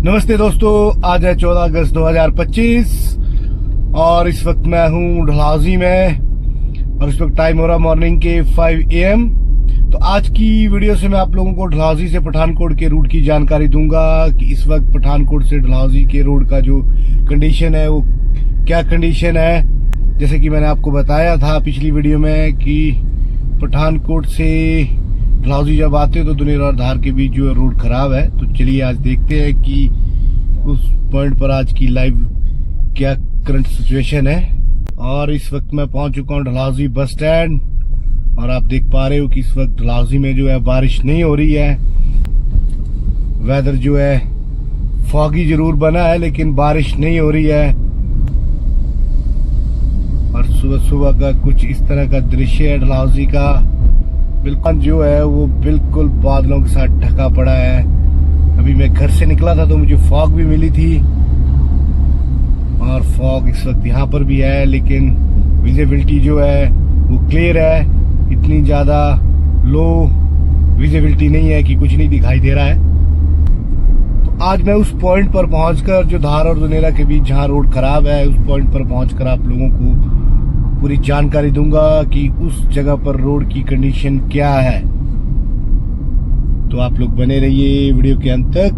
नमस्ते दोस्तों, आज है 14 अगस्त 2025 और इस वक्त मैं हूँ डलहौजी में और इस वक्त टाइम हो रहा मॉर्निंग के 5 AM। तो आज की वीडियो से मैं आप लोगों को डलहौजी से पठानकोट के रूट की जानकारी दूंगा कि इस वक्त पठानकोट से डलहौजी के रोड का जो कंडीशन है वो क्या कंडीशन है। जैसे कि मैंने आपको बताया था पिछली वीडियो में कि पठानकोट से डलहौजी जब आते हो तो दुनेर और धार के बीच जो रोड खराब है। तो चलिए आज देखते हैं कि उस पॉइंट पर आज की लाइव क्या करंट सिचुएशन है। और इस वक्त मैं पहुंच चुका हूं डलहौजी बस स्टैंड और आप देख पा रहे हो कि इस वक्त डलहौजी में जो है बारिश नहीं हो रही है। वेदर जो है फॉगी जरूर बना है लेकिन बारिश नहीं हो रही है। और सुबह सुबह का कुछ इस तरह का दृश्य है डलहौजी का। बिल्कुल जो है वो बिल्कुल बादलों के साथ ढका पड़ा है। अभी मैं घर से निकला था तो मुझे फॉग भी मिली थी और फॉग इस वक्त यहाँ पर भी है, लेकिन विजिबिलिटी जो है वो क्लियर है। इतनी ज्यादा लो विजिबिलिटी नहीं है कि कुछ नहीं दिखाई दे रहा है। तो आज मैं उस पॉइंट पर पहुंचकर जो धार और दुनेरा के बीच जहाँ रोड खराब है उस पॉइंट पर पहुंचकर आप लोगों को पूरी जानकारी दूंगा कि उस जगह पर रोड की कंडीशन क्या है। तो आप लोग बने रहिए वीडियो के अंत तक।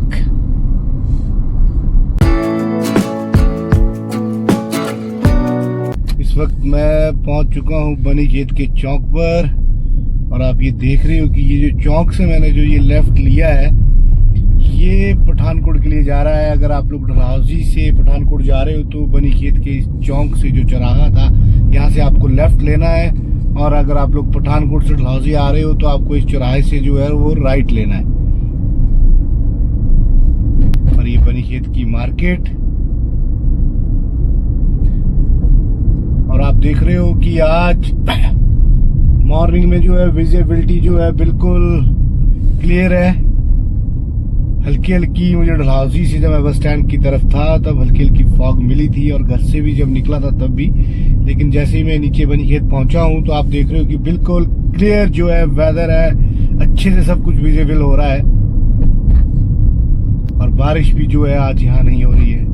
इस वक्त मैं पहुंच चुका हूं बनी खेत के चौक पर और आप ये देख रहे हो कि ये जो चौक से मैंने जो ये लेफ्ट लिया है ये पठानकोट के लिए जा रहा है। अगर आप लोग डलहौजी से पठानकोट जा रहे हो तो बनी खेत के चौक से जो चौराहा था यहाँ से आपको लेफ्ट लेना है और अगर आप लोग पठानकोट से डलहौजी आ रहे हो तो आपको इस चौराहे से जो है वो राइट लेना है। और ये बनी खेत की मार्केट और आप देख रहे हो कि आज मॉर्निंग में जो है विजिबिलिटी जो है बिल्कुल क्लियर है। हल्की हल्की मुझे डलहौजी से जब मैं बस स्टैंड की तरफ था तब हल्की हल्की फॉग मिली थी और घर से भी जब निकला था तब भी, लेकिन जैसे ही मैं नीचे बनी खेत पहुंचा हूं तो आप देख रहे हो कि बिल्कुल क्लियर जो है वेदर है, अच्छे से सब कुछ विजिबल हो रहा है और बारिश भी जो है आज यहाँ नहीं हो रही है।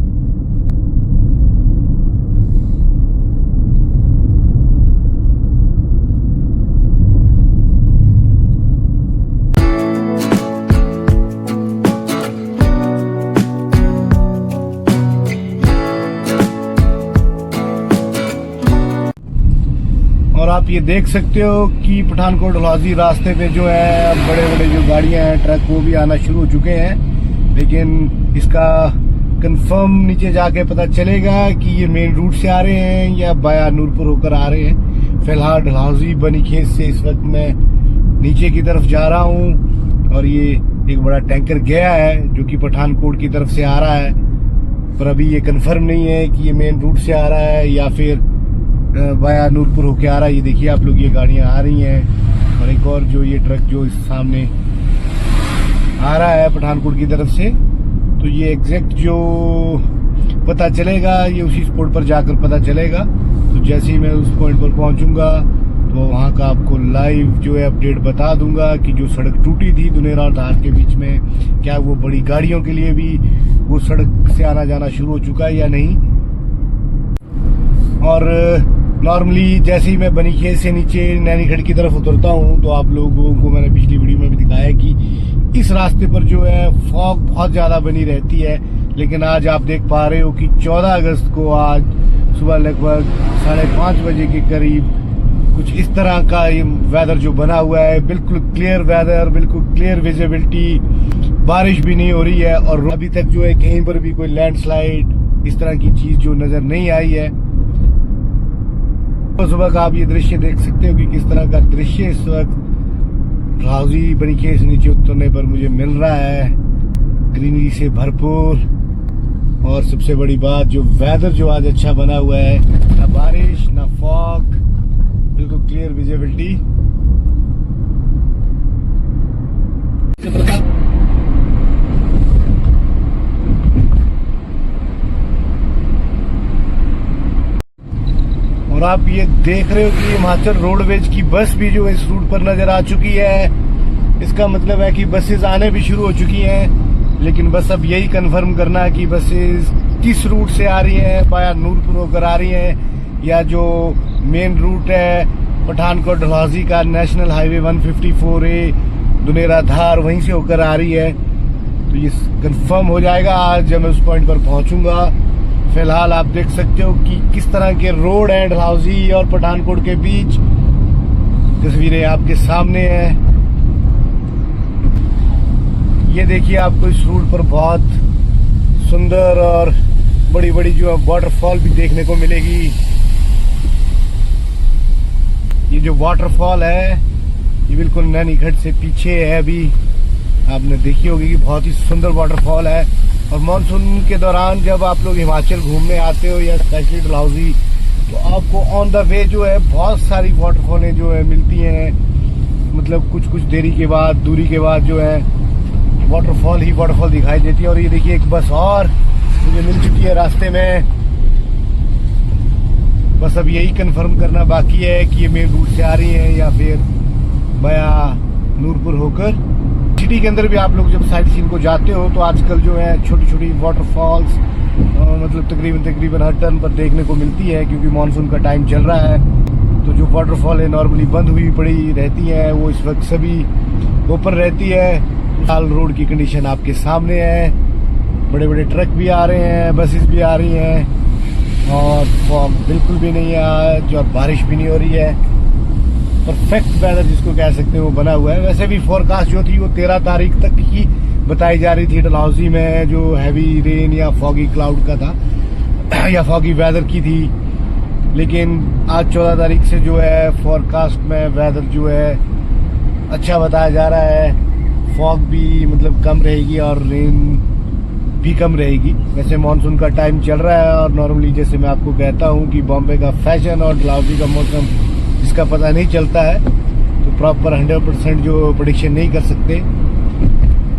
और आप ये देख सकते हो कि पठानकोट डलहौजी रास्ते पे जो है बड़े बड़े जो गाड़ियां हैं ट्रक वो भी आना शुरू हो चुके हैं, लेकिन इसका कंफर्म नीचे जाके पता चलेगा कि ये मेन रूट से आ रहे हैं या बाया नूरपुर होकर आ रहे हैं। फिलहाल डलहौजी बनी खेत से इस वक्त मैं नीचे की तरफ जा रहा हूँ और ये एक बड़ा टैंकर गया है जो कि पठानकोट की तरफ से आ रहा है, पर अभी ये कंफर्म नहीं है कि ये मेन रूट से आ रहा है या फिर वाया नूरपुर होके आ रहा है। ये देखिए आप लोग ये गाड़ियां आ रही हैं और एक और जो ये ट्रक जो इस सामने आ रहा है पठानकोट की तरफ से। तो ये एग्जैक्ट जो पता चलेगा ये उसी स्पॉट पर जाकर पता चलेगा। तो जैसे ही मैं उस पॉइंट पर पहुंचूंगा तो वहां का आपको लाइव जो है अपडेट बता दूंगा कि जो सड़क टूटी थी दुनेरा और धार के बीच में क्या वो बड़ी गाड़ियों के लिए भी वो सड़क से आना जाना शुरू हो चुका है या नहीं। और नॉर्मली जैसे ही मैं बनी खेत से नीचे नैनीखड़ की तरफ उतरता हूँ तो आप लोगों को मैंने पिछली वीडियो में भी दिखाया कि इस रास्ते पर जो है फॉग बहुत ज्यादा बनी रहती है, लेकिन आज आप देख पा रहे हो कि 14 अगस्त को आज सुबह लगभग 5:30 बजे के करीब कुछ इस तरह का ये वेदर जो बना हुआ है। बिल्कुल क्लियर वेदर, बिल्कुल क्लियर विजिबिलिटी, बारिश भी नहीं हो रही है और अभी तक जो है कहीं पर भी कोई लैंडस्लाइड इस तरह की चीज जो नजर नहीं आई है। तो सुबह का आप ये दृश्य देख सकते हो कि किस तरह का दृश्य इस वक्त डलहौजी बनी खेत से नीचे उतरने पर मुझे मिल रहा है, ग्रीनरी से भरपूर। और सबसे बड़ी बात जो वेदर जो आज अच्छा बना हुआ है, ना बारिश ना फॉग, बिल्कुल क्लियर विजिबिलिटी। और आप ये देख रहे हो कि हिमाचल रोडवेज की बस भी जो इस रूट पर नजर आ चुकी है। इसका मतलब है कि बसेस आने भी शुरू हो चुकी हैं लेकिन बस अब यही कंफर्म करना है कि बसेस किस रूट से आ रही हैं, बाया नूरपुर होकर आ रही हैं या जो मेन रूट है पठानकोट डलहौजी का नेशनल हाईवे 154A दुनेरा धार वहीं से होकर आ रही है। तो ये कंफर्म हो जाएगा आज जब मैं उस पॉइंट पर पहुंचूंगा। फिलहाल आप देख सकते हो कि किस तरह के रोड हैं डलहौजी और पठानकोट के बीच। तस्वीरें आपके सामने हैं। ये देखिए आपको इस रूट पर बहुत सुंदर और बड़ी बड़ी जो वाटरफॉल भी देखने को मिलेगी। ये जो वाटरफॉल है ये बिल्कुल नैनीखट से पीछे है। अभी आपने देखी होगी कि बहुत ही सुंदर वाटरफॉल है। और मानसून के दौरान जब आप लोग हिमाचल घूमने आते हो या स्पेशली डलहौजी, तो आपको ऑन द वे जो है बहुत सारी वाटरफॉलें जो है मिलती हैं। मतलब कुछ कुछ देरी के बाद, दूरी के बाद जो है वाटरफॉल ही वाटरफॉल दिखाई देती है। और ये देखिए एक बस और मुझे मिल चुकी है रास्ते में। बस अब यही कंफर्म करना बाकी है कि ये मेन रूट से आ रही है या फिर बया नूरपुर होकर। सिटी के अंदर भी आप लोग जब साइट सीन को जाते हो तो आजकल जो है छोटी छोटी वाटरफॉल्स मतलब तकरीबन हर टर्न पर देखने को मिलती है, क्योंकि मानसून का टाइम चल रहा है। तो जो वाटरफॉल है नॉर्मली बंद हुई पड़ी रहती है, वो इस वक्त सभी ओपन रहती है। फिलहाल रोड की कंडीशन आपके सामने है। बड़े बड़े ट्रक भी आ रहे हैं, बसेस भी आ रही हैं और फॉग बिल्कुल भी नहीं है आज, और बारिश भी नहीं हो रही है। परफेक्ट वेदर जिसको कह सकते हैं वो बना हुआ है। वैसे भी फोरकास्ट जो थी वो 13 तारीख तक ही बताई जा रही थी डलहौजी में, जो हैवी रेन या फॉगी क्लाउड का था या फॉगी वेदर की थी। लेकिन आज 14 तारीख से जो है फोरकास्ट में वेदर जो है अच्छा बताया जा रहा है। फॉग भी मतलब कम रहेगी और रेन भी कम रहेगी। वैसे मानसून का टाइम चल रहा है और नॉर्मली जैसे मैं आपको कहता हूँ कि बॉम्बे का फैशन और डलहौजी का मौसम जिसका पता नहीं चलता है, तो प्रॉपर 100% जो प्रेडिक्शन नहीं कर सकते।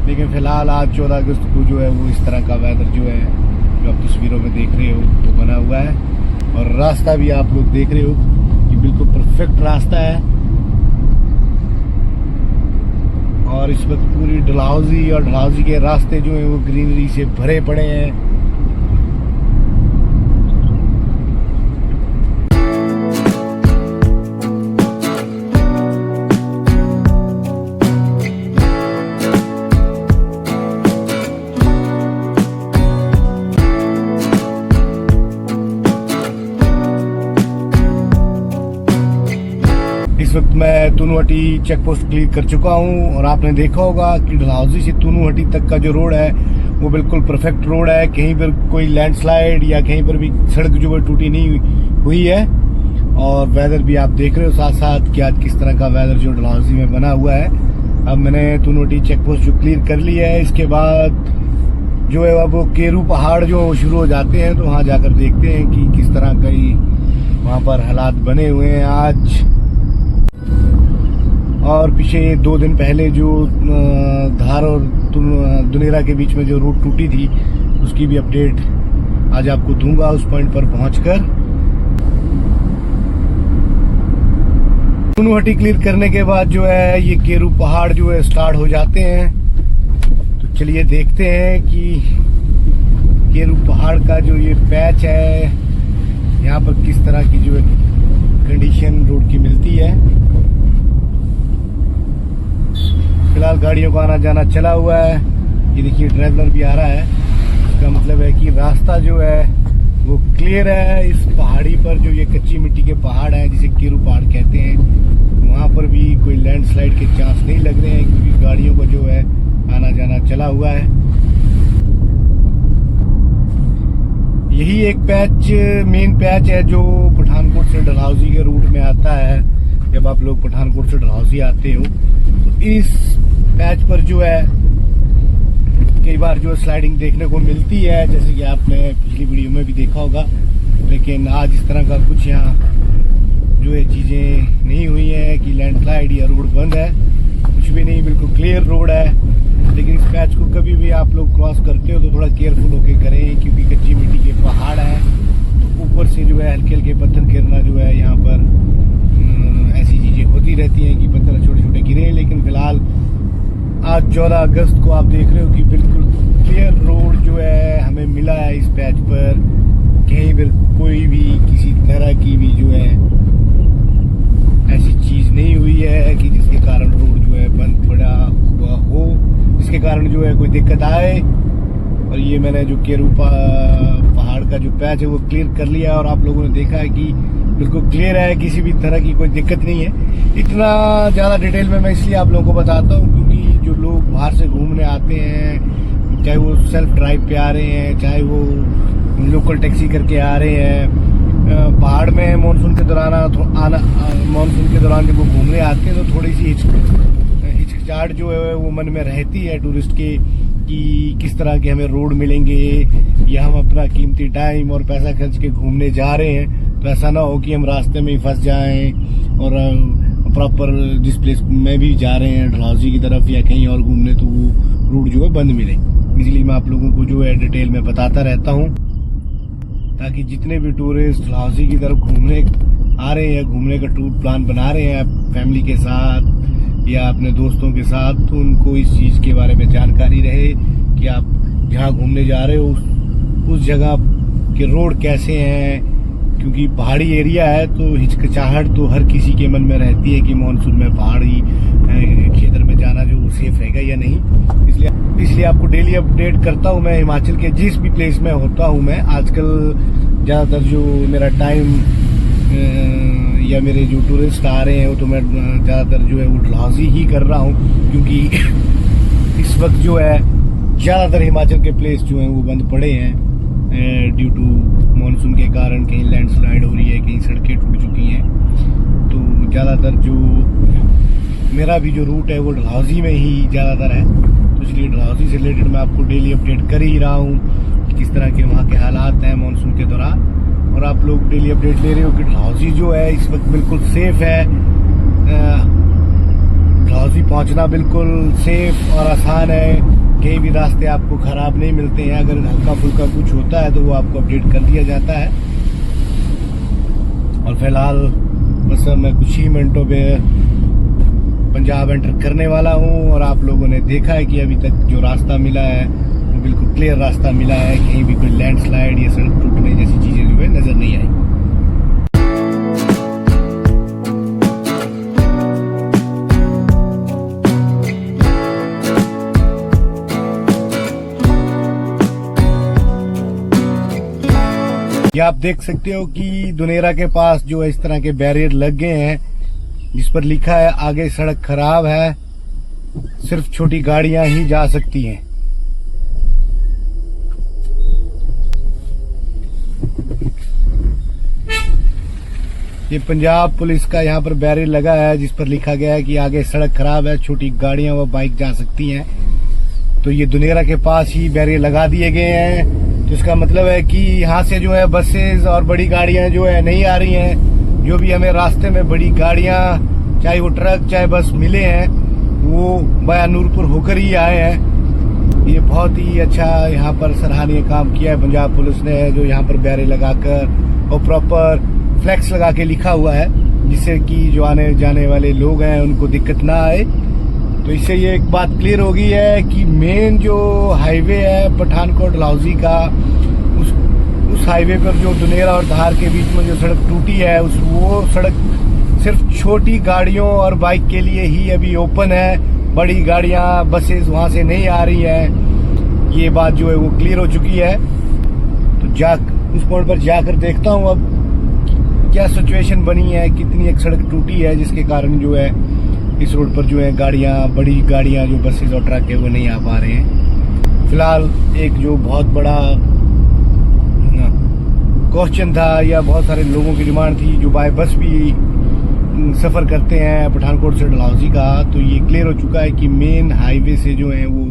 लेकिन फिलहाल आज 14 अगस्त को जो है वो इस तरह का वेदर जो है जो आप तस्वीरों में देख रहे हो वो बना हुआ है। और रास्ता भी आप लोग देख रहे हो कि बिल्कुल परफेक्ट रास्ता है। और इस वक्त पूरी डलहौजी और डलहौजी के रास्ते जो है वो ग्रीनरी से भरे पड़े हैं। इस वक्त मैं तूनुहटी चेक पोस्ट क्लियर कर चुका हूं और आपने देखा होगा कि डलहौजी से तूनुहटी तक का जो रोड है वो बिल्कुल परफेक्ट रोड है। कहीं पर कोई लैंडस्लाइड या कहीं पर भी सड़क जो है टूटी नहीं हुई है। और वेदर भी आप देख रहे हो साथ साथ कि आज किस तरह का वेदर जो डलहौजी में बना हुआ है। अब मैंने तूनुहटी चेक पोस्ट जो क्लियर कर लिया है, इसके बाद जो है अब वो केरू पहाड़ जो शुरू हो जाते हैं, तो वहाँ जाकर देखते हैं कि किस तरह का वहाँ पर हालात बने हुए हैं आज। और पीछे 2 दिन पहले जो धार और दुनेरा के बीच में जो रोड टूटी थी उसकी भी अपडेट आज आपको दूंगा उस पॉइंट पर पहुंचकर। तूनुहटी क्लियर करने के बाद जो है ये केरू पहाड़ जो है स्टार्ट हो जाते हैं। तो चलिए देखते हैं कि केरू पहाड़ का जो ये पैच है यहाँ पर किस तरह की जो है कंडीशन रोड की मिलती है। फिलहाल गाड़ियों का आना जाना चला हुआ है। ये देखिए ट्रैवलर भी आ रहा है। इसका मतलब है कि रास्ता जो है वो क्लियर है। इस पहाड़ी पर जो ये कच्ची मिट्टी के पहाड़ हैं जिसे केरू पहाड़ कहते हैं, वहाँ पर भी कोई लैंडस्लाइड के चांस नहीं लग रहे हैं, क्योंकि गाड़ियों का जो है आना जाना चला हुआ है। यही एक पैच मेन पैच है जो पठानकोट से डलहौजी के रूट में आता है। जब आप लोग पठानकोट से डलहौजी आते हो तो इस पैच पर जो है कई बार जो स्लाइडिंग देखने को मिलती है, जैसे कि आपने पिछली वीडियो में भी देखा होगा। लेकिन आज इस तरह का कुछ यहाँ जो है चीजें नहीं हुई है कि लैंडस्लाइड या रोड बंद है, कुछ भी नहीं, बिल्कुल क्लियर रोड है। लेकिन इस पैच को कभी भी आप लोग क्रॉस करते हो तो थोड़ा केयरफुल होके करें, क्योंकि कच्ची मिट्टी के पहाड़ हैं। तो ऊपर से जो है हल्के हल्के पत्थर गिरना जो है यहाँ पर ऐसी चीजें होती रहती हैं कि पत्थर छोटे छोटे गिरे। लेकिन फिलहाल आज 14 अगस्त को आप देख रहे हो कि बिल्कुल क्लियर रोड जो है हमें मिला है इस पैच पर। कहीं पर कोई भी किसी तरह की भी जो है ऐसी चीज नहीं हुई है कि जिसके कारण रोड जो है बंद पड़ा हुआ हो, जिसके कारण जो है कोई दिक्कत आए। और ये मैंने जो केरू पहाड़ का जो पैच है वो क्लियर कर लिया और आप लोगों ने देखा है कि बिल्कुल क्लियर है, किसी भी तरह की कोई दिक्कत नहीं है। इतना ज़्यादा डिटेल में मैं इसलिए आप लोगों को बताता हूँ क्योंकि जो लोग बाहर से घूमने आते हैं, चाहे वो सेल्फ ड्राइव पे आ रहे हैं, चाहे वो लोकल टैक्सी करके आ रहे हैं, पहाड़ में मानसून के दौरान मानसून के दौरान जब वो घूमने आते हैं तो थोड़ी सी हिचकिचाहट जो है वो मन में रहती है टूरिस्ट के कि किस तरह के हमें रोड मिलेंगे या हम अपना कीमती टाइम और पैसा खर्च के घूमने जा रहे हैं तो ऐसा ना हो कि हम रास्ते में ही फंस जाएं और प्रॉपर जिस प्लेस में भी जा रहे हैं डलहौजी की तरफ या कहीं और घूमने तो वो रूट जो है बंद मिले। इसलिए मैं आप लोगों को जो है डिटेल में बताता रहता हूँ ताकि जितने भी टूरिस्ट डलहौजी की तरफ घूमने आ रहे हैं या घूमने का टूर प्लान बना रहे हैं फैमिली के साथ या अपने दोस्तों के साथ, तो उनको इस चीज़ के बारे में जानकारी रहे कि आप जहाँ घूमने जा रहे हो उस जगह के रोड कैसे हैं। क्योंकि पहाड़ी एरिया है तो हिचकिचाहट तो हर किसी के मन में रहती है कि मानसून में पहाड़ी क्षेत्र में जाना जो सेफ रहेगा या नहीं। इसलिए आपको डेली अपडेट करता हूँ मैं हिमाचल के जिस भी प्लेस में होता हूँ। मैं आजकल ज़्यादातर जो मेरा टाइम या मेरे जो टूरिस्ट आ रहे हैं वो तो मैं ज़्यादातर जो है वो डलहौजी ही कर रहा हूँ क्योंकि इस वक्त जो है ज़्यादातर हिमाचल के प्लेस जो हैं वो बंद पड़े हैं ड्यू टू मानसून के कारण। कहीं लैंडस्लाइड हो रही है, कहीं सड़कें टूट चुकी हैं, तो ज़्यादातर जो मेरा भी जो रूट है वो डलहौजी में ही ज़्यादातर है। तो इसलिए डलहौजी से रिलेटेड मैं आपको डेली अपडेट कर ही रहा हूँ कि किस तरह के वहाँ के हालात हैं मानसून के दौरान। और आप लोग डेली अपडेट ले रहे हो कि डलहौजी जो है इस वक्त बिल्कुल सेफ है। डलहौजी पहुँचना बिल्कुल सेफ और आसान है, कहीं भी रास्ते आपको खराब नहीं मिलते हैं। अगर हल्का फुल्का कुछ होता है तो वो आपको अपडेट कर दिया जाता है। और फिलहाल बस मैं कुछ ही मिनटों पे पंजाब एंटर करने वाला हूँ और आप लोगों ने देखा है कि अभी तक जो रास्ता मिला है वो बिल्कुल क्लियर रास्ता मिला है, कहीं भी कोई लैंडस्लाइड या सड़क टूटने जैसी चीजें जो है नजर नहीं आई। ये आप देख सकते हो कि दुनेरा के पास जो है इस तरह के बैरियर लग गए हैं जिस पर लिखा है आगे सड़क खराब है, सिर्फ छोटी गाड़ियां ही जा सकती हैं। ये पंजाब पुलिस का यहाँ पर बैरियर लगा है जिस पर लिखा गया है कि आगे सड़क खराब है, छोटी गाड़ियां व बाइक जा सकती हैं। तो ये दुनेरा के पास ही बैरियर लगा दिए गए हैं। तो इसका मतलब है कि यहाँ से जो है बसेस और बड़ी गाड़ियां जो है नहीं आ रही हैं। जो भी हमें रास्ते में बड़ी गाड़ियां चाहे वो ट्रक चाहे बस मिले हैं वो बया नूरपुर होकर ही आए हैं। ये बहुत ही अच्छा यहाँ पर सराहनीय काम किया है पंजाब पुलिस ने, जो यहाँ पर बैरियर लगाकर और प्रॉपर फ्लैक्स लगा के लिखा हुआ है जिससे कि जो आने जाने वाले लोग हैं उनको दिक्कत ना आए। तो इससे ये एक बात क्लियर हो गई है कि मेन जो हाईवे है पठानकोट डलहौजी का, उस हाईवे पर जो दुनेरा और धार के बीच में जो सड़क टूटी है वो सड़क सिर्फ छोटी गाड़ियों और बाइक के लिए ही अभी ओपन है। बड़ी गाड़ियां बसेस वहां से नहीं आ रही हैं। ये बात जो है वो क्लियर हो चुकी है। तो उस पॉइंट पर जाकर देखता हूँ अब क्या सिचुएशन बनी है, कितनी एक सड़क टूटी है जिसके कारण जो है इस रोड पर जो है गाड़ियां बड़ी गाड़ियां जो बसेस और ट्रक है वो नहीं आ पा रहे हैं। फिलहाल एक जो बहुत बड़ा क्वेश्चन था या बहुत सारे लोगों की डिमांड थी जो बाय बस भी सफर करते हैं पठानकोट से डलहौजी का, तो ये क्लियर हो चुका है कि मेन हाईवे से जो है वो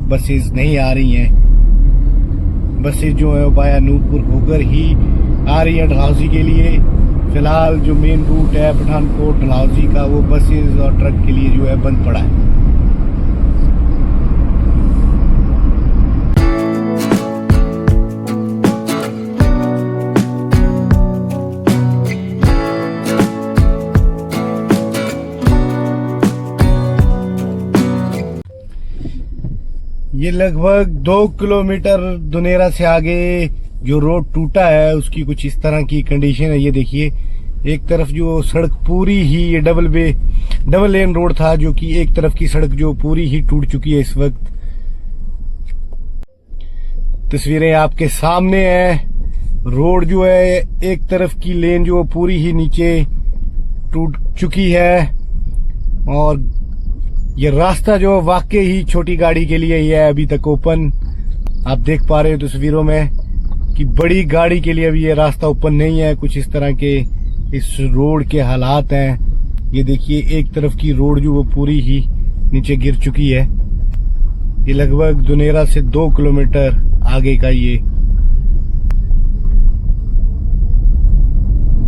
बसेस नहीं आ रही हैं। बसेस जो है वो बाया नूरपुर होकर ही आ रही है डलहौजी के लिए। फिलहाल जो मेन रूट है पठानकोट डलहौजी का वो बसेस और ट्रक के लिए जो है बंद पड़ा है। ये लगभग 2 किलोमीटर दुनेरा से आगे जो रोड टूटा है उसकी कुछ इस तरह की कंडीशन है। ये देखिए, एक तरफ जो सड़क पूरी ही ये डबल लेन रोड था, जो कि एक तरफ की सड़क जो पूरी ही टूट चुकी है। इस वक्त तस्वीरें आपके सामने है। रोड जो है एक तरफ की लेन जो पूरी ही नीचे टूट चुकी है और ये रास्ता जो वाकई ही छोटी गाड़ी के लिए ही है अभी तक ओपन। आप देख पा रहे हो तस्वीरों में कि बड़ी गाड़ी के लिए अभी ये रास्ता ओपन नहीं है। कुछ इस तरह के इस रोड के हालात हैं। ये देखिए, एक तरफ की रोड जो वो पूरी ही नीचे गिर चुकी है। ये लगभग दुनेरा से 2 किलोमीटर आगे का ये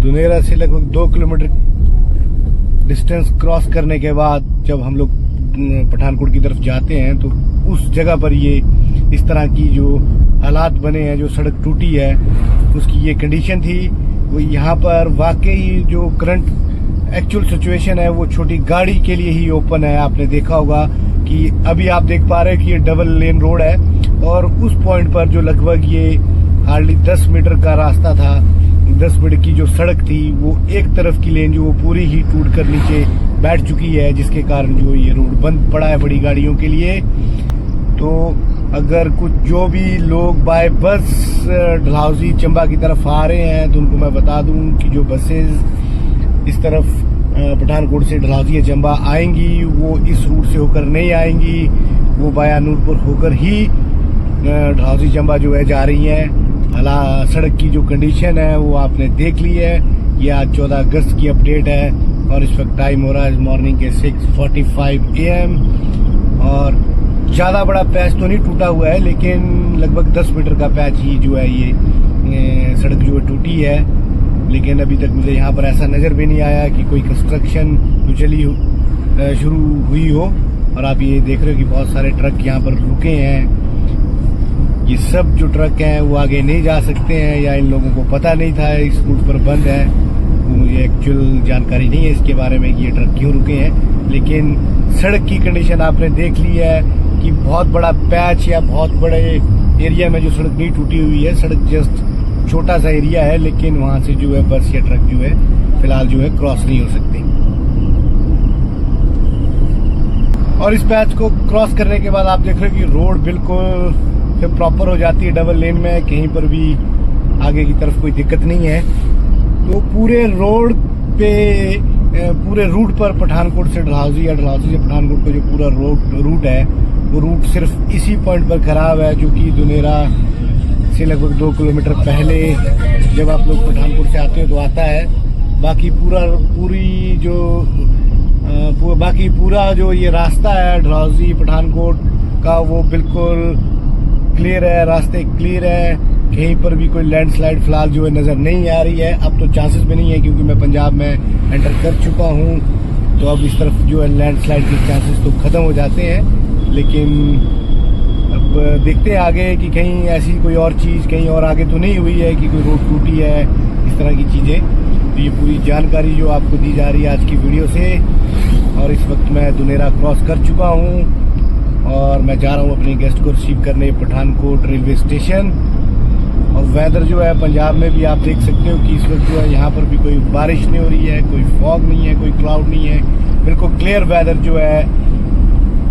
दुनेरा से लगभग 2 किलोमीटर डिस्टेंस क्रॉस करने के बाद जब हम लोग पठानकोट की तरफ जाते हैं तो उस जगह पर ये इस तरह की जो हालात बने हैं, जो सड़क टूटी है उसकी ये कंडीशन थी। वो यहाँ पर वाकई जो करंट एक्चुअल सिचुएशन है वो छोटी गाड़ी के लिए ही ओपन है। आपने देखा होगा कि अभी आप देख पा रहे हैं कि ये डबल लेन रोड है और उस पॉइंट पर जो लगभग ये हार्डली 10 मीटर का रास्ता था, 10 मीटर की जो सड़क थी, वो एक तरफ की लेन जो वो पूरी ही टूट कर नीचे बैठ चुकी है, जिसके कारण जो ये रोड बंद पड़ा है बड़ी गाड़ियों के लिए। तो अगर कुछ जो भी लोग बाय बस डलहौजी चंबा की तरफ आ रहे हैं तो उनको मैं बता दूं कि जो बसेज इस तरफ पठानकोट से डलहौजी या चंबा आएंगी वो इस रूट से होकर नहीं आएंगी, वो बाया नूरपुर होकर ही डलहौजी चंबा जो है जा रही हैं। सड़क की जो कंडीशन है वो आपने देख ली है। ये आज 14 अगस्त की अपडेट है और इस वक्त टाइम हो रहा है मॉर्निंग के 6:45 AM और ज्यादा बड़ा पैच तो नहीं टूटा हुआ है, लेकिन लगभग 10 मीटर का पैच ही जो है ये सड़क जो है टूटी है। लेकिन अभी तक मुझे यहाँ पर ऐसा नजर भी नहीं आया कि कोई कंस्ट्रक्शन तो चली शुरू हुई हो। और आप ये देख रहे हो कि बहुत सारे ट्रक यहाँ पर रुके हैं। ये सब जो ट्रक हैं वो आगे नहीं जा सकते हैं या इन लोगों को पता नहीं था इस रूट पर बंद है। वो मुझे एक्चुअल जानकारी नहीं है इसके बारे में कि ये ट्रक क्यों रुके हैं। लेकिन सड़क की कंडीशन आपने देख ली है कि बहुत बड़ा पैच या बहुत बड़े एरिया में जो सड़क नहीं टूटी हुई है, सड़क जस्ट छोटा सा एरिया है, लेकिन वहां से जो है बस या ट्रक जो है फिलहाल जो है क्रॉस नहीं हो सकती। और इस पैच को क्रॉस करने के बाद आप देख रहे हो कि रोड बिल्कुल फिर प्रॉपर हो जाती है डबल लेन में, कहीं पर भी आगे की तरफ कोई दिक्कत नहीं है। तो पूरे रोड पे पूरे रूट पर पठानकोट से डलहौजी या डलहौजी से पठानकोट का जो पूरा रूट है वो रूट सिर्फ इसी पॉइंट पर खराब है, जो कि दुनेरा से लगभग 2 किलोमीटर पहले जब आप लोग पठानकोट से आते हो तो आता है। बाकी पूरा जो ये रास्ता है डलहौजी पठानकोट का वो बिल्कुल क्लियर है, रास्ते क्लियर है, कहीं पर भी कोई लैंडस्लाइड फिलहाल जो है नजर नहीं आ रही है। अब तो चांसेस भी नहीं है क्योंकि मैं पंजाब में एंटर कर चुका हूं, तो अब इस तरफ जो है लैंडस्लाइड के चांसेस तो खत्म हो जाते हैं। लेकिन अब देखते हैं आगे कि कहीं ऐसी कोई और चीज कहीं और आगे तो नहीं हुई है कि कोई रोड टूटी है, इस तरह की चीजें। तो ये पूरी जानकारी जो आपको दी जा रही है आज की वीडियो से। और इस वक्त मैं दुनेरा क्रॉस कर चुका हूँ और मैं जा रहा हूँ अपने गेस्ट को रिसीव करने पठानकोट रेलवे स्टेशन। और वेदर जो है पंजाब में भी आप देख सकते हो कि इस वक्त जो है यहाँ पर भी कोई बारिश नहीं हो रही है, कोई फॉग नहीं है, कोई क्लाउड नहीं है, बिल्कुल क्लियर वेदर जो है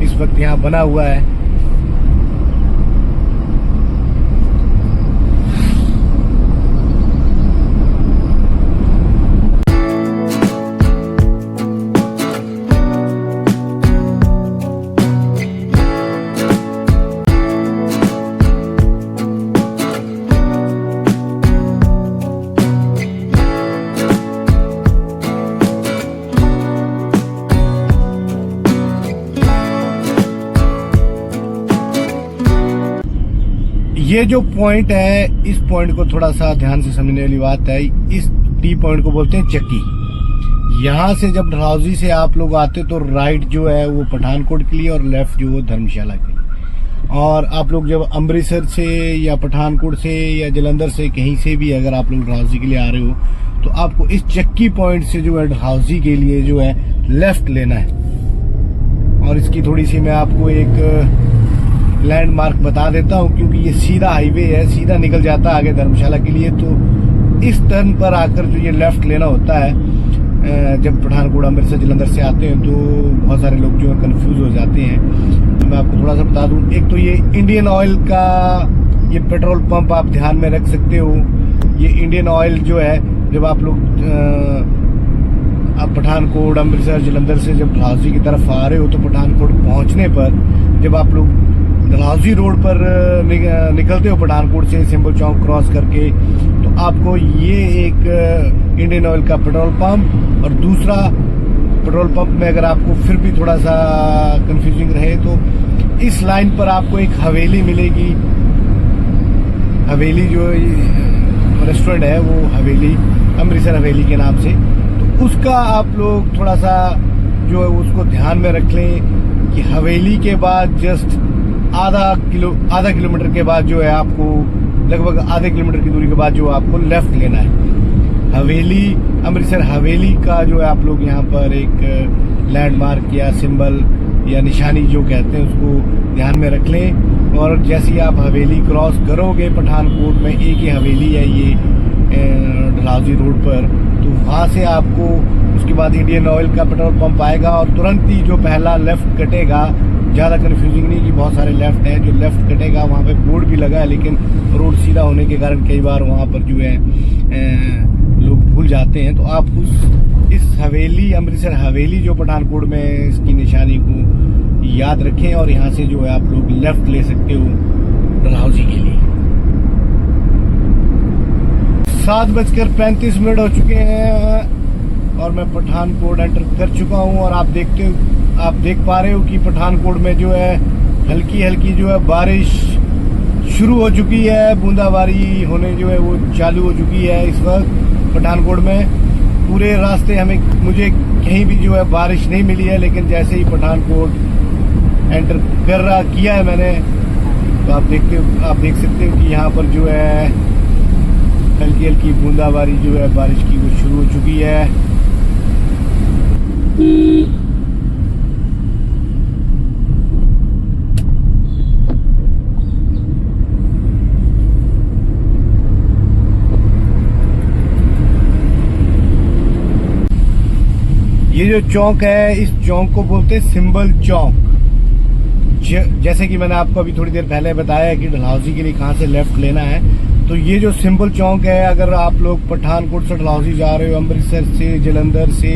इस वक्त यहाँ बना हुआ है। ये जो पॉइंट है, इस पॉइंट को थोड़ा सा ध्यान से समझने वाली बात है। इस टी पॉइंट को बोलते हैं चक्की। यहाँ से जब डलहौजी से आप लोग आते तो राइट जो है वो पठानकोट के लिए और लेफ्ट जो है धर्मशाला के लिए। और आप लोग जब अमृतसर से या पठानकोट से या जलंधर से कहीं से भी अगर आप लोग डलहौजी के लिए आ रहे हो तो आपको इस चक्की पॉइंट से जो है डलहौजी के लिए जो है लेफ्ट लेना है। और इसकी थोड़ी सी मैं आपको एक लैंडमार्क बता देता हूँ, क्योंकि ये सीधा हाईवे है, सीधा निकल जाता है आगे धर्मशाला के लिए। तो इस टर्न पर आकर जो ये लेफ्ट लेना होता है, जब पठानकोट अमृतसर जलंधर से आते हैं तो बहुत सारे लोग जो है कंफ्यूज हो जाते हैं। तो मैं आपको थोड़ा सा बता दूं, एक तो ये इंडियन ऑयल का ये पेट्रोल पंप आप ध्यान में रख सकते हो। ये इंडियन ऑयल जो है, जब आप लोग आप पठानकोट अमृतसर जलंधर से जब डलहौजी की तरफ आ रहे हो, तो पठानकोट पहुंचने पर जब आप लोग डलहौजी रोड पर निकलते हो पठानकोट से सिंबल चौक क्रॉस करके, तो आपको ये एक इंडियन ऑयल का पेट्रोल पंप और दूसरा पेट्रोल पंप में अगर आपको फिर भी थोड़ा सा कंफ्यूजिंग रहे तो इस लाइन पर आपको एक हवेली मिलेगी। हवेली जो रेस्टोरेंट है वो हवेली अमृतसर हवेली के नाम से, तो उसका आप लोग थोड़ा सा जो है उसको ध्यान में रख लें कि हवेली के बाद जस्ट आधा किलोमीटर के बाद जो है आपको लगभग आधे किलोमीटर की दूरी के बाद जो आपको लेफ्ट लेना है। हवेली अमृतसर हवेली का जो है आप लोग यहाँ पर एक लैंडमार्क या सिंबल या निशानी जो कहते हैं उसको ध्यान में रख लें। और जैसे ही आप हवेली क्रॉस करोगे, पठानकोट में एक ही हवेली है ये डलहौजी रोड पर, तो वहाँ से आपको उसके बाद इंडियन ऑयल का पेट्रोल पंप आएगा और तुरंत ही जो पहला लेफ्ट कटेगा, ज़्यादा कंफ्यूजिंग नहीं कि बहुत सारे लेफ्ट हैं, जो लेफ्ट कटेगा वहाँ पे बोर्ड भी लगा है, लेकिन रोड सीधा होने के कारण कई बार वहाँ पर जो है लोग भूल जाते हैं। तो आप इस हवेली अमृतसर हवेली जो पठानकोट में इसकी निशानी को याद रखें और यहाँ से जो है आप लोग लेफ्ट ले सकते हो डलहौजी के लिए। 7:35 हो चुके हैं और मैं पठानकोट एंटर कर चुका हूँ। और आप देख पा रहे हो कि पठानकोट में जो है हल्की हल्की जो है बारिश शुरू हो चुकी है, बूंदाबांदी होने जो है वो चालू हो चुकी है इस वक्त पठानकोट में। पूरे रास्ते मुझे कहीं भी जो है बारिश नहीं मिली है, लेकिन जैसे ही पठानकोट एंटर किया है मैंने, तो आप देख सकते हो कि यहाँ पर जो है हल्की हल्की बूंदाबांदी जो है बारिश की वो शुरू हो चुकी है। ये जो चौक है, इस चौक को बोलते हैं सिंबल चौक। जैसे कि मैंने आपको अभी थोड़ी देर पहले बताया कि डलहौजी के लिए कहाँ से लेफ्ट लेना है, तो ये जो सिंबल चौक है, अगर आप लोग पठानकोट से डलहौजी जा रहे हो, अमृतसर से, जलंधर से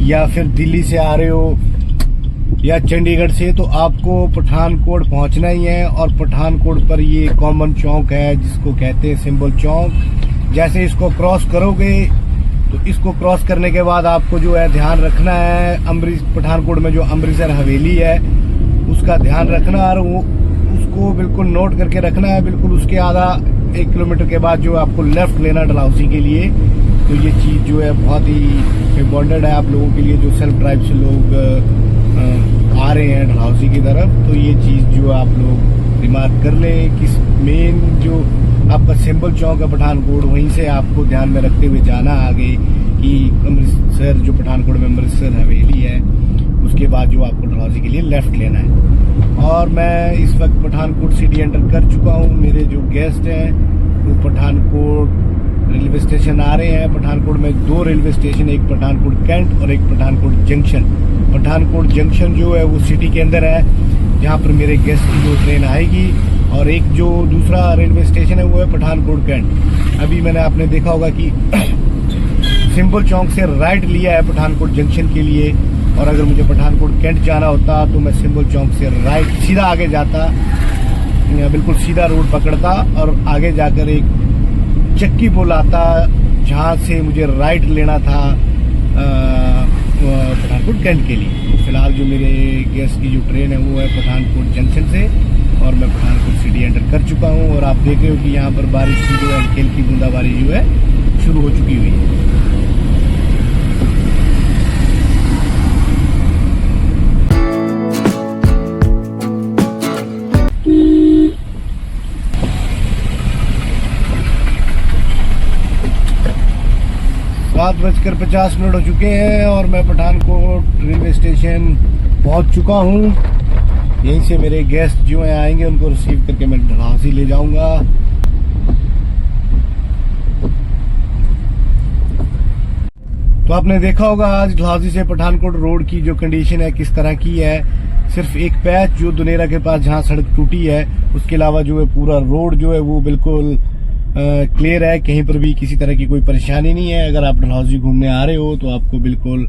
या फिर दिल्ली से आ रहे हो या चंडीगढ़ से, तो आपको पठानकोट पहुंचना ही है। और पठानकोट पर ये कॉमन चौक है जिसको कहते हैं सिंबल चौक। जैसे इसको क्रॉस करोगे, तो इसको क्रॉस करने के बाद आपको जो है ध्यान रखना है पठानकोट में जो अमृतसर हवेली है उसका ध्यान रखना, और उसको बिल्कुल नोट करके रखना है। बिल्कुल उसके आधा 1 किलोमीटर के बाद जो आपको लेफ्ट लेना डलहौजी के लिए। तो ये चीज़ जो है बहुत ही इम्पोर्टेंट है आप लोगों के लिए जो सेल्फ ड्राइव से लोग आ रहे हैं डलहौजी की तरफ। तो ये चीज़ जो आप लोग रिमार्क कर लें कि मेन जो आपका सिंबल चौक है पठानकोट, वहीं से आपको ध्यान में रखते हुए जाना आगे कि अमृतसर जो पठानकोट में अमृतसर हवेली है, उसके बाद जो आपको डलहौजी के लिए लेफ्ट लेना है। और मैं इस वक्त पठानकोट सिटी एंटर कर चुका हूँ। मेरे जो गेस्ट हैं वो पठानकोट रेलवे स्टेशन आ रहे हैं। पठानकोट में 2 रेलवे स्टेशन, एक पठानकोट कैंट और एक पठानकोट जंक्शन। पठानकोट जंक्शन जो है वो सिटी के अंदर है, जहाँ पर मेरे गेस्ट की जो ट्रेन आएगी। और एक जो दूसरा रेलवे स्टेशन है वो है पठानकोट कैंट। अभी मैंने आपने देखा होगा कि सिंबल चौक से राइट लिया है पठानकोट जंक्शन के लिए, और अगर मुझे पठानकोट कैंट जाना होता तो मैं सिंबल चौक से राइट सीधा आगे जाता, बिल्कुल सीधा रोड पकड़ता और आगे जाकर एक चक्की पुल आता जहाँ से मुझे राइट लेना था पठानकोट कैंट के लिए। फिलहाल जो मेरे गेस्ट की जो ट्रेन है वो है पठानकोट जंक्शन से, और मैं पठानकोट सिटी एंटर कर चुका हूँ। और आप देख रहे हो कि यहाँ पर बारिश की जो है हल्की हल्की बूंदाबांदी जो है शुरू हो चुकी हुई है। सात 7:50 हो चुके हैं और मैं पठानकोट रेलवे स्टेशन पहुंच चुका हूं। यहीं से मेरे गेस्ट जो हैं आएंगे, उनको रिसीव करके मैं डलहौजी ले जाऊंगा। तो आपने देखा होगा आज डलहौजी से पठानकोट रोड की जो कंडीशन है किस तरह की है। सिर्फ एक पैच जो दुनेरा के पास जहां सड़क टूटी है, उसके अलावा जो है पूरा रोड जो है वो बिल्कुल क्लियर है। कहीं पर भी किसी तरह की कोई परेशानी नहीं है। अगर आप डलहौजी घूमने आ रहे हो तो आपको बिल्कुल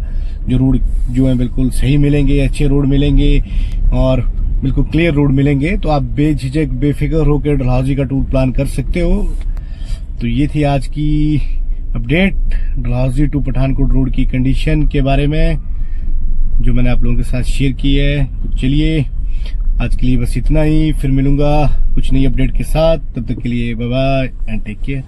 जो रोड जो है बिल्कुल सही मिलेंगे, अच्छे रोड मिलेंगे और बिल्कुल क्लियर रोड मिलेंगे। तो आप बेझिझक बेफिक्र होकर डलहौजी का टूर प्लान कर सकते हो। तो ये थी आज की update Dalhousie to Pathankot road की कंडीशन के बारे में, जो मैंने आप लोगों के साथ शेयर की है। तो चलिए आज के लिए बस इतना ही, फिर मिलूंगा कुछ नई अपडेट के साथ। तब तक के लिए bye bye and take care.